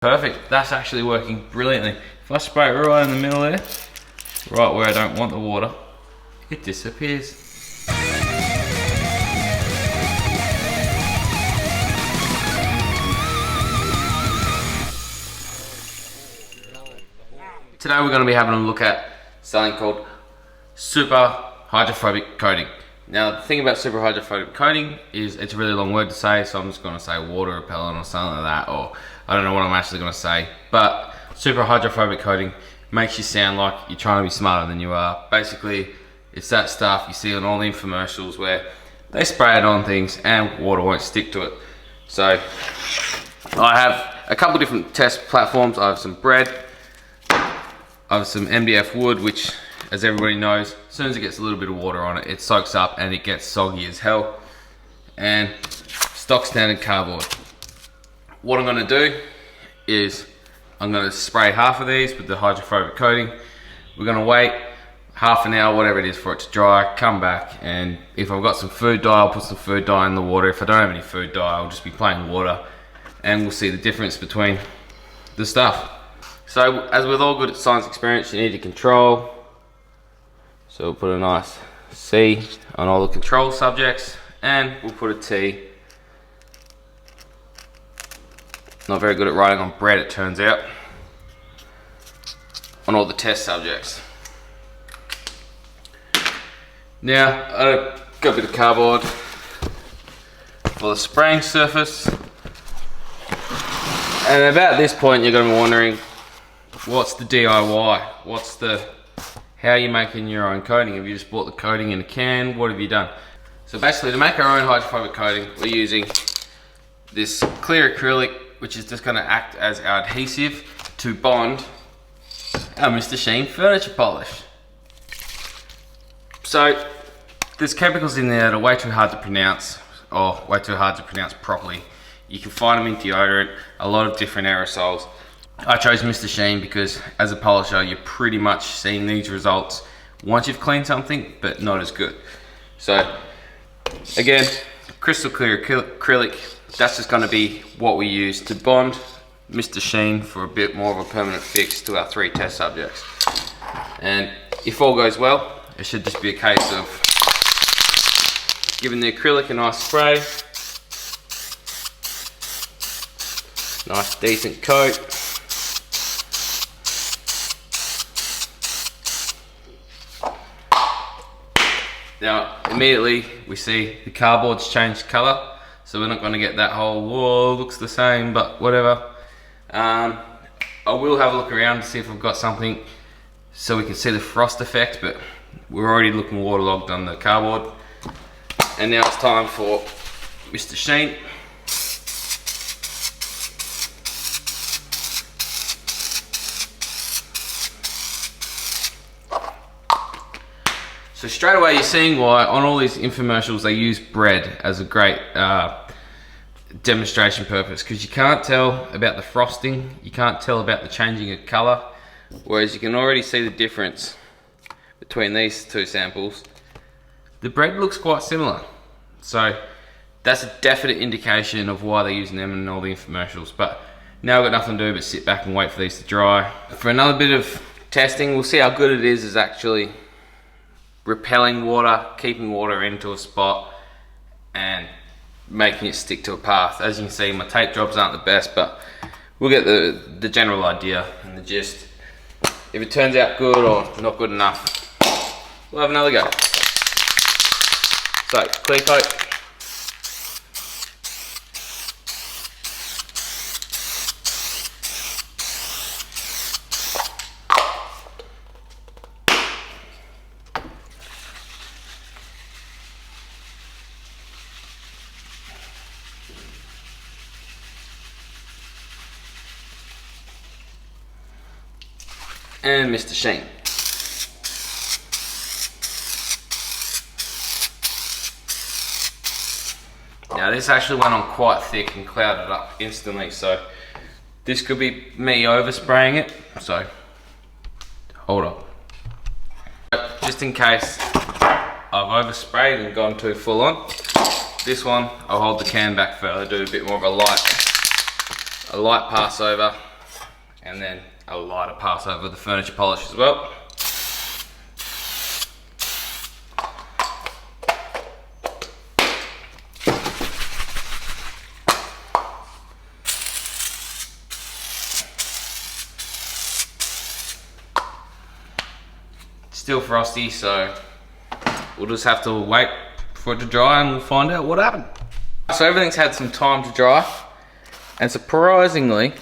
Perfect, that's actually working brilliantly. If I spray it right in the middle there, right where I don't want the water, it disappears. Today we're going to be having a look at something called superhydrophobic coating. Now the thing about superhydrophobic coating is it's a really long word to say, so I'm just going to say water repellent or something like that, or I don't know what I'm actually going to say. But superhydrophobic coating makes you sound like you're trying to be smarter than you are. Basically, it's that stuff you see on all the infomercials where they spray it on things and water won't stick to it. So I have a couple of different test platforms. I have some bread, I have some MDF wood, which, as everybody knows, as soon as it gets a little bit of water on it, it soaks up and it gets soggy as hell. And stock standard cardboard. What I'm going to do is I'm going to spray half of these with the hydrophobic coating. We're going to wait half an hour, whatever it is, for it to dry, come back, and if I've got some food dye, I'll put some food dye in the water. If I don't have any food dye, I'll just be plain water, and we'll see the difference between the stuff. So, as with all good science experiments, you need to control. So we'll put a nice C on all the control subjects, and we'll put a T. Not very good at writing on bread, it turns out, on all the test subjects. Now, I've got a bit of cardboard for the spraying surface. And about this point, you're going to be wondering, what's the DIY? How are you making your own coating? Have you just bought the coating in a can? What have you done? So basically, to make our own hydrophobic coating, we're using this clear acrylic, which is just going to act as our adhesive to bond our Mr. Sheen furniture polish. So there's chemicals in there that are way too hard to pronounce, or way too hard to pronounce properly. You can find them in deodorant, a lot of different aerosols. I chose Mr. Sheen because as a polisher, you're pretty much seeing these results once you've cleaned something, but not as good. So again, crystal clear acrylic, that's just going to be what we use to bond Mr. Sheen for a bit more of a permanent fix to our 3 test subjects. And if all goes well, it should just be a case of giving the acrylic a nice spray, nice decent coat. Now, immediately we see the cardboard's changed colour, so we're not going to get that whole, whoa, looks the same, but whatever. I will have a look around to see if we've got something so we can see the frost effect, but we're already looking waterlogged on the cardboard. And now it's time for Mr. Sheen. So straight away you're seeing why on all these infomercials they use bread as a great demonstration purpose, because you can't tell about the frosting, you can't tell about the changing of colour, whereas you can already see the difference between these 2 samples. The bread looks quite similar, so that's a definite indication of why they're using them in all the infomercials. But now I've got nothing to do but sit back and wait for these to dry. For another bit of testing, we'll see how good it is actually repelling water, keeping water into a spot, and making it stick to a path. As you can see, my tape jobs aren't the best, but we'll get the general idea and the gist. If it turns out good or not good enough, we'll have another go. So, clear coat. And Mr. Sheen. Now this actually went on quite thick and clouded up instantly, so this could be me overspraying it, so hold up. Just in case I've oversprayed and gone too full on, this one I'll hold the can back further, do a bit more of a light pass over, and then a lighter pass over the furniture polish as well. Still frosty, so we'll just have to wait for it to dry and we'll find out what happened. So everything's had some time to dry, and surprisingly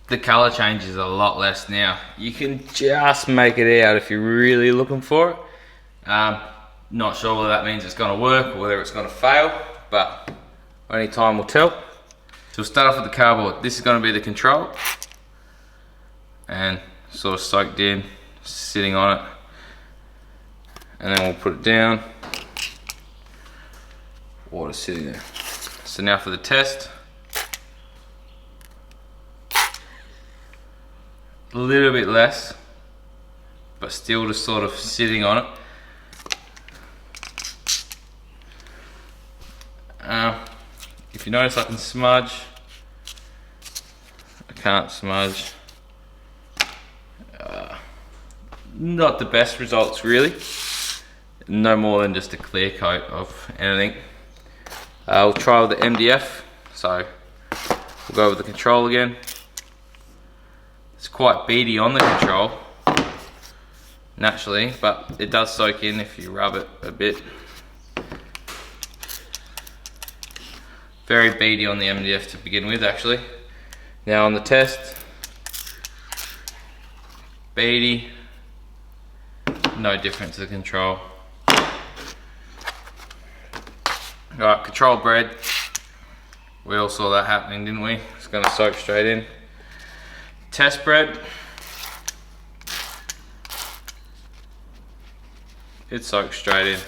the color changes a lot less now. You can just make it out if you're really looking for it. Not sure whether that means it's going to work or whether it's going to fail, but only time will tell. So we'll start off with the cardboard. This is going to be the control, and sort of soaked in, sitting on it, and then we'll put it down. Water sitting there. So now for the test. A little bit less, but still just sort of sitting on it. If you notice, I can smudge. I can't smudge. Not the best results really. No more than just a clear coat of anything. We'll try with the MDF. So we'll go with the control again. It's quite beady on the control naturally, but it does soak in if you rub it a bit. Very beady on the MDF to begin with actually. Now on the test, beady, no difference to the control. Alright, control bread. We all saw that happening, didn't we? It's going to soak straight in. Test bread. It soaks straight in.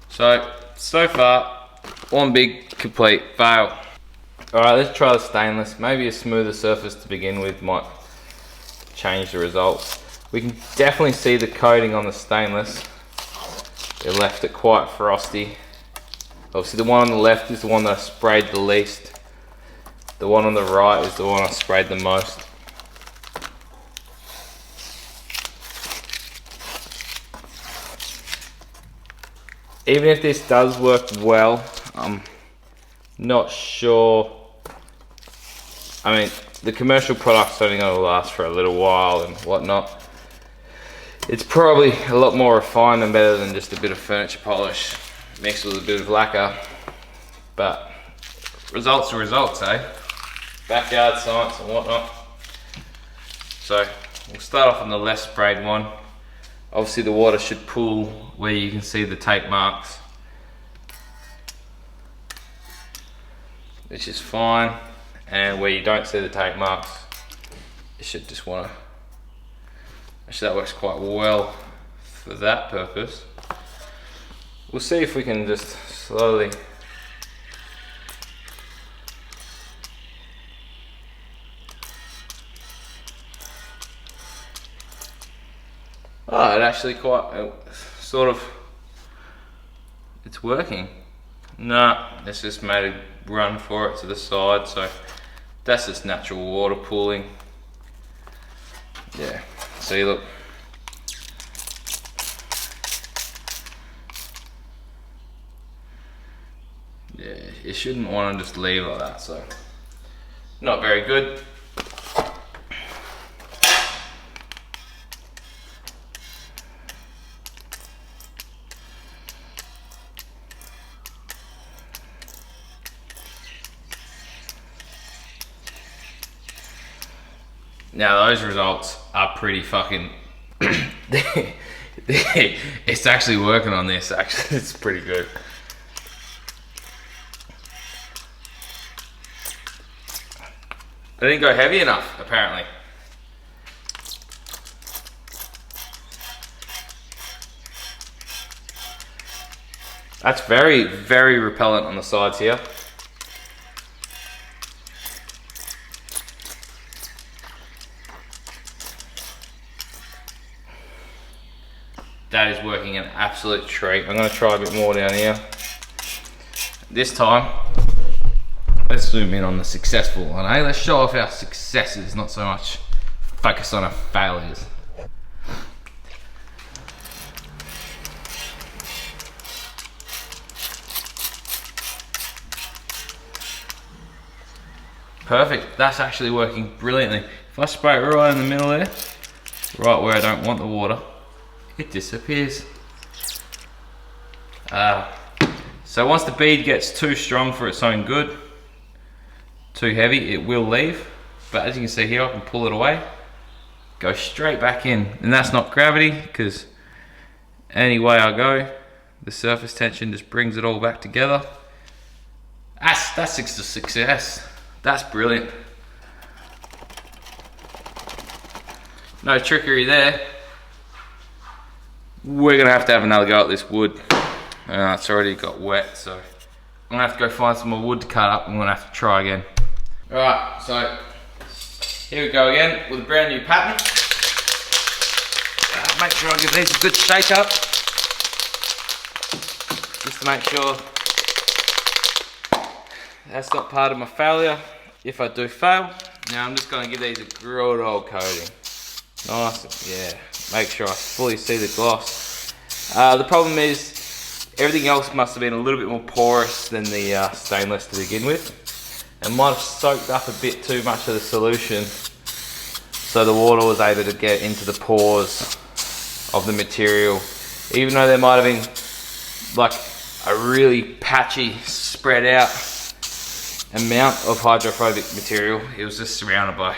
So far, one big complete fail. Alright, let's try the stainless. Maybe a smoother surface to begin with might change the results. We can definitely see the coating on the stainless. It left it quite frosty. Obviously the one on the left is the one that I sprayed the least. The one on the right is the one I sprayed the most. Even if this does work well, I'm not sure. I mean, the commercial product's only going to last for a little while and whatnot. It's probably a lot more refined and better than just a bit of furniture polish mixed with a bit of lacquer. But results are results, eh? Backyard science and whatnot. So we'll start off on the less sprayed one. Obviously the water should pool where you can see the tape marks, which is fine, and where you don't see the tape marks, you should just want to, actually that works quite well for that purpose. We'll see if we can just slowly it actually quite sort of, it's working. No, it's just made a run for it to the side, so that's just natural water pooling. Yeah, see, look. Yeah, you shouldn't want to just leave like that, so not very good. Now those results are pretty fucking, it's actually working on this, actually, it's pretty good. I didn't go heavy enough, apparently. That's very, very repellent on the sides here. That is working an absolute treat. I'm going to try a bit more down here. This time, let's zoom in on the successful one, eh? Let's show off our successes, not so much focus on our failures. Perfect, that's actually working brilliantly. If I spray it right in the middle there, right where I don't want the water, it disappears. So once the bead gets too strong for its own good, too heavy, it will leave. But as you can see here, I can pull it away, go straight back in. And that's not gravity, because any way I go, the surface tension just brings it all back together. That's a success. That's brilliant. No trickery there. We're gonna have to have another go at this wood. It's already got wet, so I'm gonna have to go find some more wood to cut up and we're gonna have to try again. Alright, so here we go again with a brand new pattern. Make sure I give these a good shake up, just to make sure that's not part of my failure if I do fail. Now I'm just going to give these a good old coating. Nice, yeah. Make sure I fully see the gloss. The problem is everything else must have been a little bit more porous than the stainless to begin with. It might have soaked up a bit too much of the solution, so the water was able to get into the pores of the material. Even though there might have been like a really patchy, spread out amount of hydrophobic material, it was just surrounded by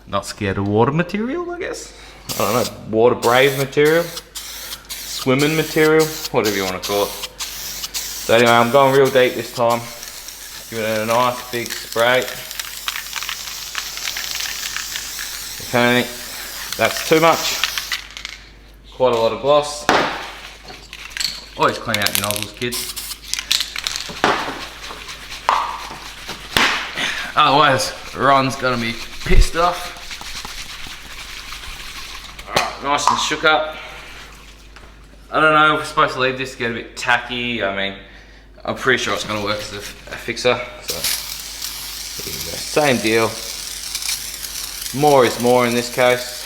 not scared of water material, I guess. I don't know, water brave material, swimming material, whatever you want to call it. So anyway, I'm going real deep this time, giving it a nice big spray. If anything, that's too much. Quite a lot of gloss. Always clean out your nozzles, kids. Otherwise, Ron's gonna be pissed off. Alright, nice and shook up. I don't know, we're supposed to leave this to get a bit tacky. I mean, I'm pretty sure it's gonna work as a fixer. So, here we go. Same deal. More is more in this case.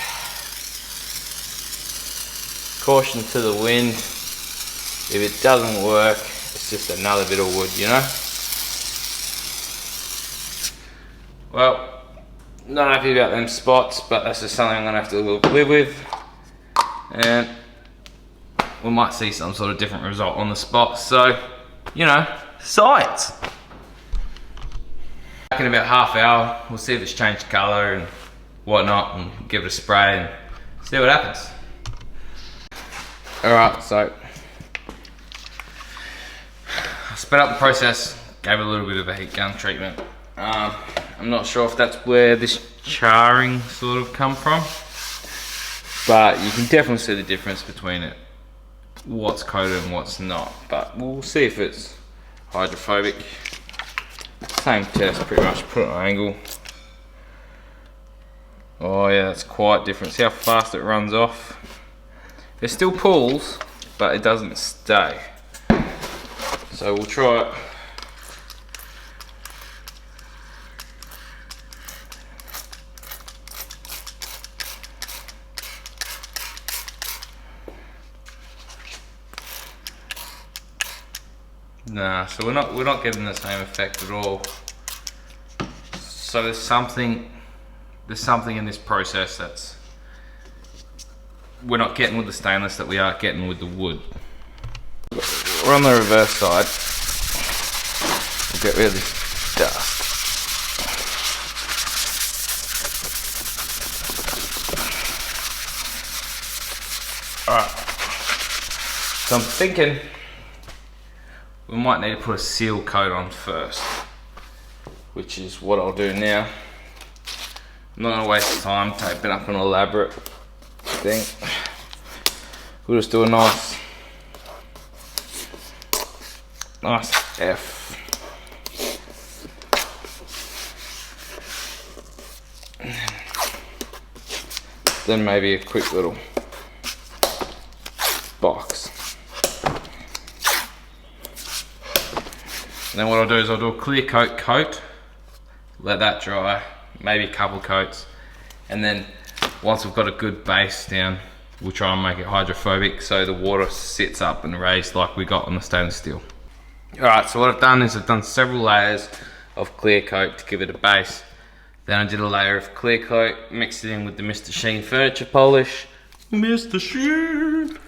Caution to the wind. If it doesn't work, it's just another bit of wood, you know? Well, not happy about them spots, but that's just something I'm gonna have to live with. And we might see some sort of different result on the spots. So, you know, science. Back in about half hour, we'll see if it's changed colour and whatnot, and give it a spray and see what happens. Alright, so I sped up the process, gave it a little bit of a heat gun treatment. I'm not sure if that's where this charring sort of come from, but you can definitely see the difference between it, what's coated and what's not. But we'll see if it's hydrophobic. Same test pretty much, put it on an angle. Oh yeah, that's quite different. See how fast it runs off? It still pulls, but it doesn't stay. So we'll try it. Nah, so we're not getting the same effect at all. So there's something in this process that's we're not getting with the stainless that we are getting with the wood. We're on the reverse side. We'll get rid of this dust. Alright. So I'm thinking we might need to put a seal coat on first, which is what I'll do now. I'm not gonna waste time taping up an elaborate thing. We'll just do a nice F. Then maybe a quick little box. And then what I'll do is I'll do a clear coat, let that dry, maybe a couple coats, and then once we've got a good base down, we'll try and make it hydrophobic so the water sits up and raised like we got on the stainless steel. Alright, so what I've done is I've done several layers of clear coat to give it a base. Then I did a layer of clear coat, mixed it in with the Mr. Sheen furniture polish. Mr. Sheen!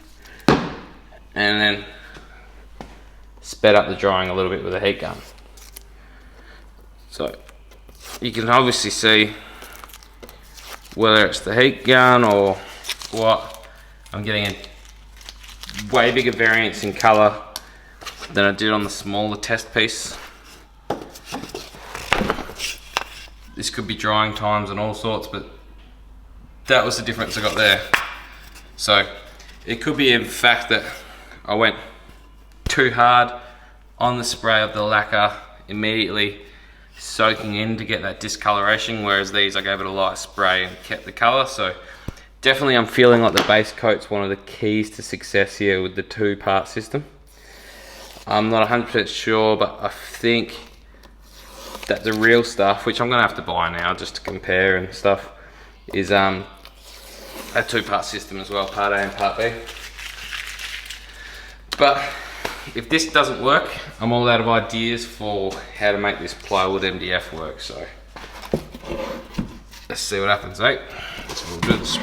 And then sped up the drying a little bit with a heat gun. So you can obviously see whether it's the heat gun or what, I'm getting a way bigger variance in colour than I did on the smaller test piece. This could be drying times and all sorts, but that was the difference I got there. So it could be in fact that I went too hard on the spray of the lacquer immediately soaking in to get that discoloration, whereas these I gave it a light spray and kept the colour. So definitely I'm feeling like the base coat's one of the keys to success here with the 2-part system. I'm not 100% sure, but I think that the real stuff, which I'm gonna have to buy now just to compare and stuff, is a 2-part system as well, part A and part B. But if this doesn't work, I'm all out of ideas for how to make this plywood MDF work, so let's see what happens, eh? So we'll do this.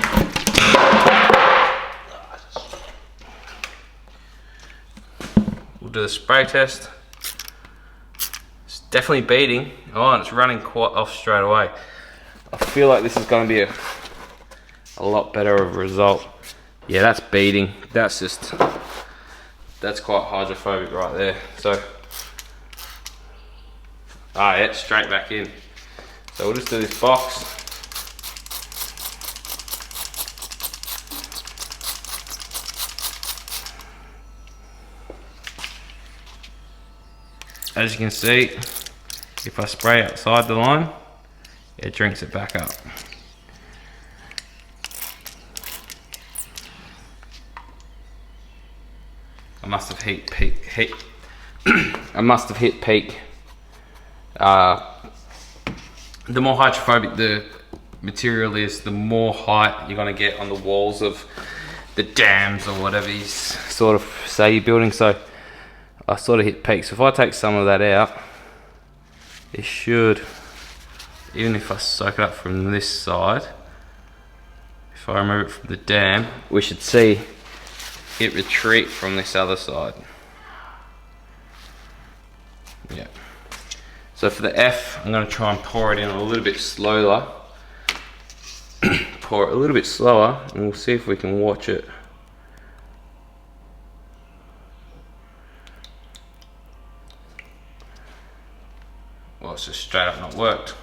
We'll do the spray test. It's definitely beading. Oh, and it's running quite off straight away. I feel like this is going to be a lot better of a result. Yeah, that's beading. That's quite hydrophobic right there. So, yeah, straight back in. So we'll just do this box. As you can see, if I spray outside the line, it drinks it back up. I must have hit peak. I must have hit peak. The more hydrophobic the material is, the more height you're going to get on the walls of the dams or whatever you sort of say you're building. So I sort of hit peak. So if I take some of that out, it should, even if I soak it up from this side, if I remove it from the dam, we should see it retreat from this other side. Yeah. So for the F, I'm going to try and pour it in a little bit slower. Pour it a little bit slower, and we'll see if we can watch it. Well, it's just straight up not worked.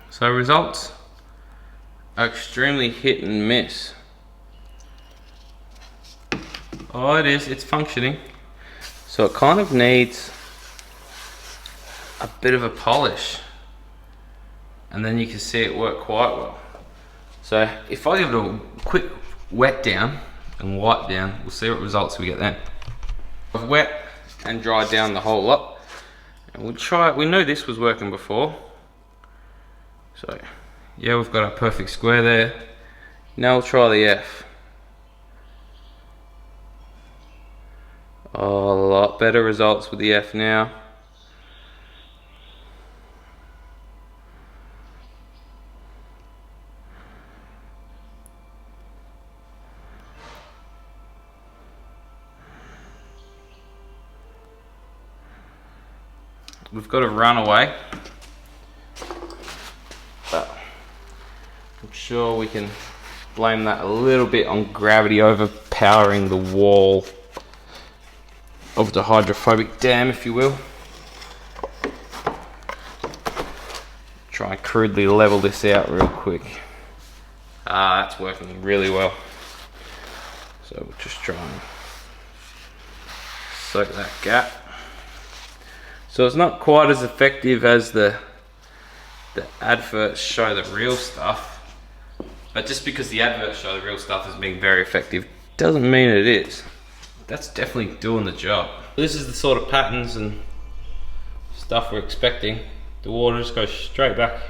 So results are extremely hit and miss. Oh, it's functioning. So it kind of needs a bit of a polish, and then you can see it work quite well. So if I give it a quick wet down and wipe down, we'll see what results we get then. I've wet and dried down the whole lot, and we'll try it. We know this was working before. So yeah, we've got a perfect square there. Now we'll try the F. Oh, a lot better results with the F now. We've got a runaway, but I'm sure we can blame that a little bit on gravity overpowering the wall of the hydrophobic dam, if you will. Try and crudely level this out real quick. That's working really well. So we'll just try and soak that gap. So it's not quite as effective as the the adverts show the real stuff, but just because the adverts show the real stuff as being very effective doesn't mean it is. That's definitely doing the job. This is the sort of patterns and stuff we're expecting. The water just goes straight back.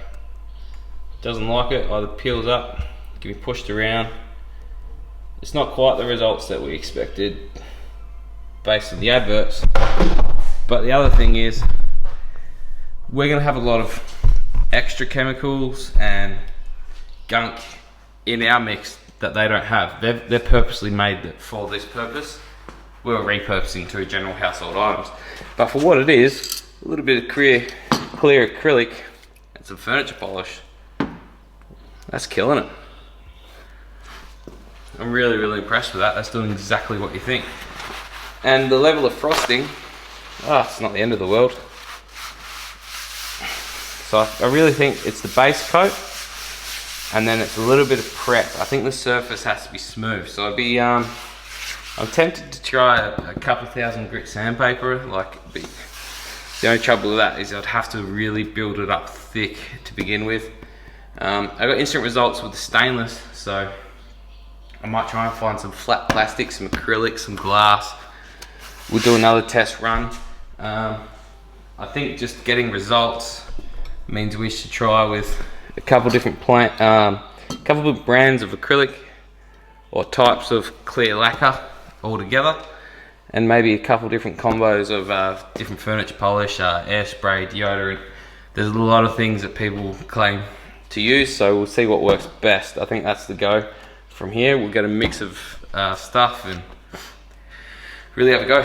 Doesn't like it, either peels up, can be pushed around. It's not quite the results that we expected based on the adverts. But the other thing is, we're gonna have a lot of extra chemicals and gunk in our mix that they don't have. They're purposely made for this purpose. We're repurposing to general household items. But for what it is, a little bit of clear acrylic and some furniture polish, that's killing it. I'm really, really impressed with that. That's doing exactly what you think. And the level of frosting, it's not the end of the world. So I really think it's the base coat, and then it's a little bit of prep. I think the surface has to be smooth. So I'm tempted to try a couple thousand grit sandpaper. The only trouble with that is I'd have to really build it up thick to begin with. I got instant results with the stainless, so I might try and find some flat plastic, some acrylic, some glass. We'll do another test run. I think just getting results means we should try with a couple different couple of brands of acrylic or types of clear lacquer all together, and maybe a couple different combos of different furniture polish, air spray, deodorant. There's a lot of things that people claim to use, so we'll see what works best. I think that's the go. From here, we'll get a mix of stuff and really have a go.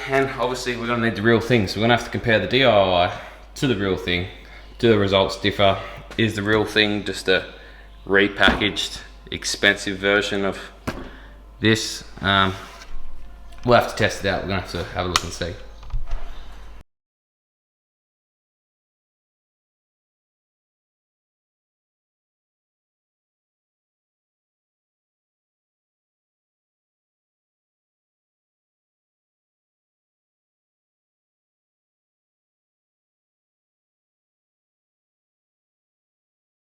And obviously we're gonna need the real thing, so we're gonna have to compare the DIY to the real thing. Do the results differ? Is the real thing just a repackaged, expensive version of this? We'll have to test it out. We're gonna have to have a look and see.